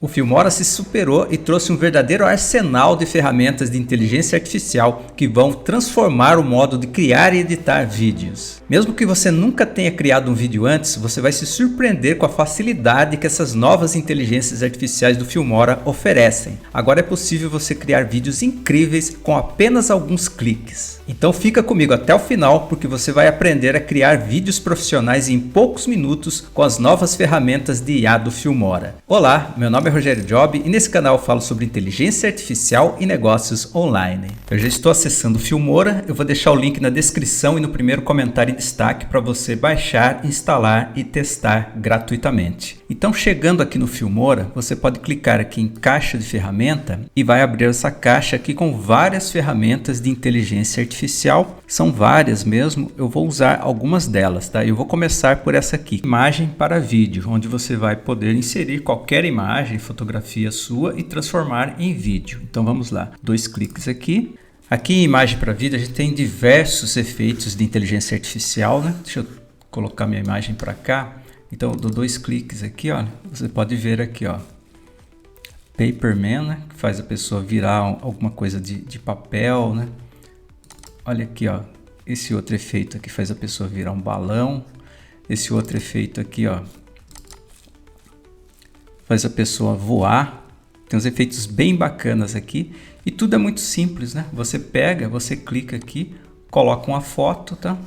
O Filmora se superou e trouxe um verdadeiro arsenal de ferramentas de inteligência artificial que vão transformar o modo de criar e editar vídeos. Mesmo que você nunca tenha criado um vídeo antes, você vai se surpreender com a facilidade que essas novas inteligências artificiais do Filmora oferecem. Agora é possível você criar vídeos incríveis com apenas alguns cliques. Então fica comigo até o final, porque você vai aprender a criar vídeos profissionais em poucos minutos com as novas ferramentas de IA do Filmora. Olá, meu nome é Rogério Job e nesse canal eu falo sobre inteligência artificial e negócios online. Eu já estou acessando o Filmora, eu vou deixar o link na descrição e no primeiro comentário em destaque para você baixar, instalar e testar gratuitamente. Então, chegando aqui no Filmora, você pode clicar aqui em caixa de ferramenta e vai abrir essa caixa aqui com várias ferramentas de inteligência artificial. São várias mesmo, eu vou usar algumas delas, tá? Eu vou começar por essa aqui, imagem para vídeo, onde você vai poder inserir qualquer imagem, fotografia sua e transformar em vídeo. Então vamos lá, 2 cliques aqui. Aqui em imagem para vídeo a gente tem diversos efeitos de inteligência artificial, né? Deixa eu colocar minha imagem para cá. Então eu dou 2 cliques aqui, ó. Você pode ver aqui, ó, Paperman, né? Que faz a pessoa virar alguma coisa de papel, né? Olha aqui, ó, esse outro efeito aqui faz a pessoa virar um balão. Esse outro efeito aqui, ó, faz a pessoa voar. Tem uns efeitos bem bacanas aqui e tudo é muito simples, né? Você pega, você clica aqui, coloca uma foto, tá?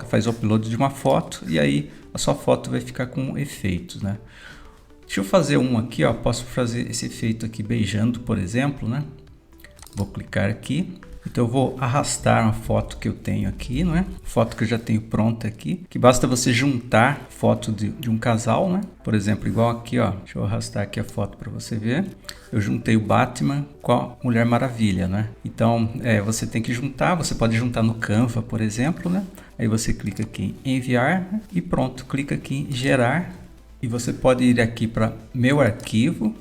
Faz o upload de uma foto e aí a sua foto vai ficar com efeitos, né? Deixa eu fazer um aqui, ó. Posso fazer esse efeito aqui beijando, por exemplo, né? Vou clicar aqui. Então eu vou arrastar uma foto que eu tenho aqui, não é? Foto que eu já tenho pronta aqui, que basta você juntar foto de um casal, né? Por exemplo, igual aqui, ó. Deixa eu arrastar aqui a foto para você ver. Eu juntei o Batman com a Mulher Maravilha, né? Então você tem que juntar, você pode juntar no Canva, por exemplo, né? Aí você clica aqui em enviar, né? E pronto, clica aqui em gerar e você pode ir aqui para meu arquivo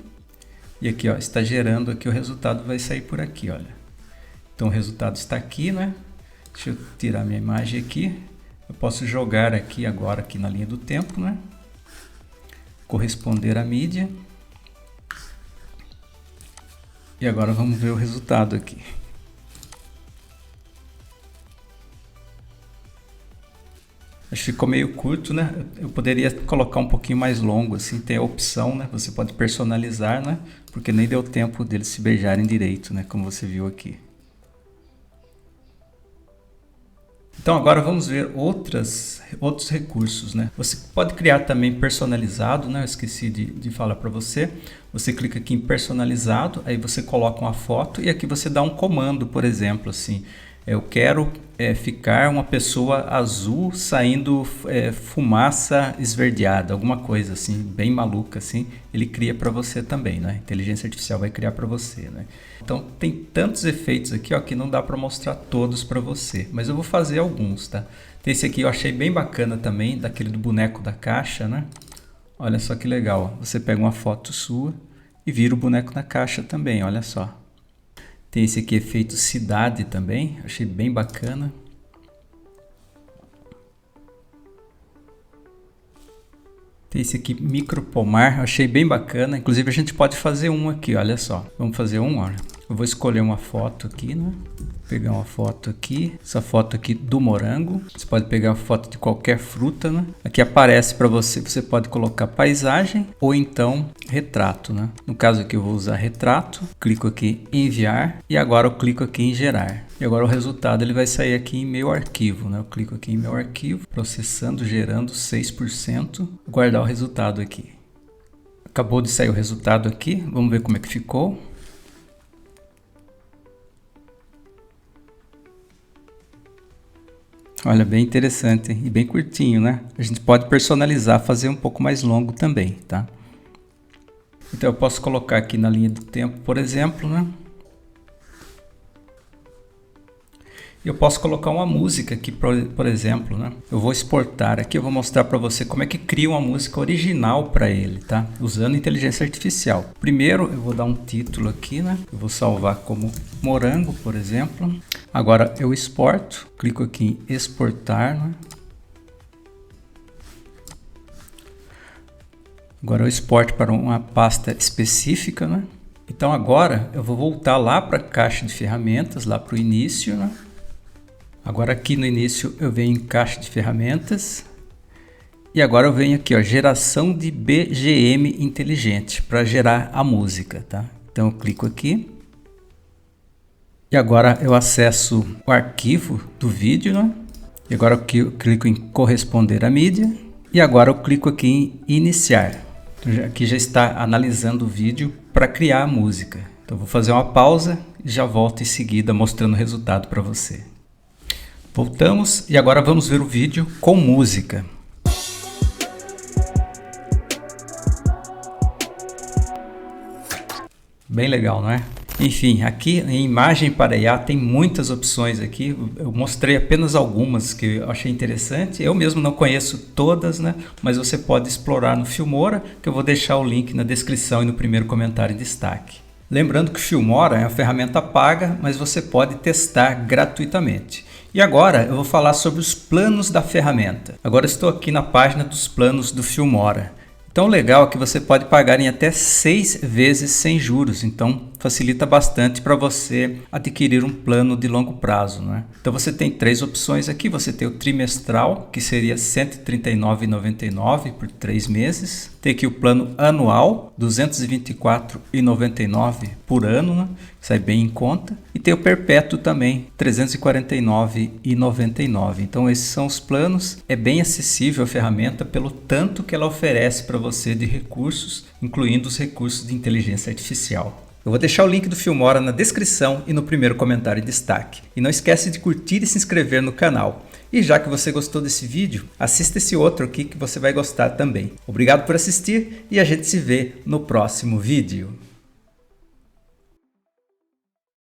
e aqui, ó, está gerando aqui, o resultado vai sair por aqui, olha. Então o resultado está aqui, né? Deixa eu tirar minha imagem aqui. Eu posso jogar aqui agora aqui na linha do tempo, né? Corresponder à mídia. E agora vamos ver o resultado aqui. Acho que ficou meio curto, né? Eu poderia colocar um pouquinho mais longo, assim, tem a opção, né? Você pode personalizar, né? Porque nem deu tempo deles se beijarem direito, né? Como você viu aqui. Então agora vamos ver outros recursos, né? Você pode criar também personalizado, né? Eu esqueci de falar para você. Você clica aqui em personalizado, aí você coloca uma foto e aqui você dá um comando, por exemplo, assim. Eu quero ficar uma pessoa azul saindo fumaça esverdeada, alguma coisa assim, bem maluca assim. Ele cria para você também, né? A inteligência artificial vai criar para você, né? Então tem tantos efeitos aqui, ó, que não dá para mostrar todos para você, mas eu vou fazer alguns, tá? Tem esse aqui eu achei bem bacana também, daquele do boneco da caixa, né? Olha só que legal, ó. Você pega uma foto sua e vira o boneco na caixa também, olha só. Tem esse aqui, efeito cidade também, achei bem bacana. Tem esse aqui, micropomar, achei bem bacana. Inclusive a gente pode fazer um aqui, olha só. Vamos fazer um, olha. Eu vou escolher uma foto aqui, né? Pegar uma foto aqui, essa foto aqui do morango. Você pode pegar uma foto de qualquer fruta, né? Aqui aparece para você, você pode colocar paisagem ou então retrato, né? No caso aqui eu vou usar retrato, clico aqui em enviar e agora eu clico aqui em gerar. E agora o resultado ele vai sair aqui em meu arquivo, né? Eu clico aqui em meu arquivo, processando, gerando 6%, guardar o resultado aqui. Acabou de sair o resultado aqui, vamos ver como é que ficou. Olha, bem interessante e bem curtinho, né? A gente pode personalizar, fazer um pouco mais longo também, tá? Então eu posso colocar aqui na linha do tempo, por exemplo, né? Eu posso colocar uma música aqui, por exemplo, né? Eu vou exportar aqui, eu vou mostrar para você como é que cria uma música original para ele, tá? Usando inteligência artificial. Primeiro, eu vou dar um título aqui, né? Eu vou salvar como morango, por exemplo. Agora eu exporto, clico aqui em exportar, né? Agora eu exporto para uma pasta específica, né? Então agora eu vou voltar lá para a caixa de ferramentas, lá para o início, né? Agora aqui no início eu venho em caixa de ferramentas. E agora eu venho aqui, ó, geração de BGM inteligente, para gerar a música, tá? Então eu clico aqui. E agora eu acesso o arquivo do vídeo, né? E agora eu clico em corresponder à mídia. E agora eu clico aqui em iniciar. Então, aqui já está analisando o vídeo para criar a música. Então vou fazer uma pausa e já volto em seguida mostrando o resultado para você. Voltamos e agora vamos ver o vídeo com música. Bem legal, não é? Enfim, aqui em imagem para IA tem muitas opções aqui. Eu mostrei apenas algumas que eu achei interessante. Eu mesmo não conheço todas, né? Mas você pode explorar no Filmora, que eu vou deixar o link na descrição e no primeiro comentário em destaque. Lembrando que o Filmora é uma ferramenta paga, mas você pode testar gratuitamente. E agora eu vou falar sobre os planos da ferramenta. Agora estou aqui na página dos planos do Filmora. Então o legal é que você pode pagar em até 6 vezes sem juros, então facilita bastante para você adquirir um plano de longo prazo, não é? Então você tem 3 opções aqui, você tem o trimestral, que seria R$ 139,99 por 3 meses. Tem aqui o plano anual, R$ 224,99 por ano, né? Sai bem em conta. E tem o perpétuo também, R$ 349,99. Então esses são os planos. É bem acessível a ferramenta pelo tanto que ela oferece para você de recursos, incluindo os recursos de inteligência artificial. Eu vou deixar o link do Filmora na descrição e no primeiro comentário em destaque. E não esquece de curtir e se inscrever no canal. E já que você gostou desse vídeo, assista esse outro aqui que você vai gostar também. Obrigado por assistir e a gente se vê no próximo vídeo.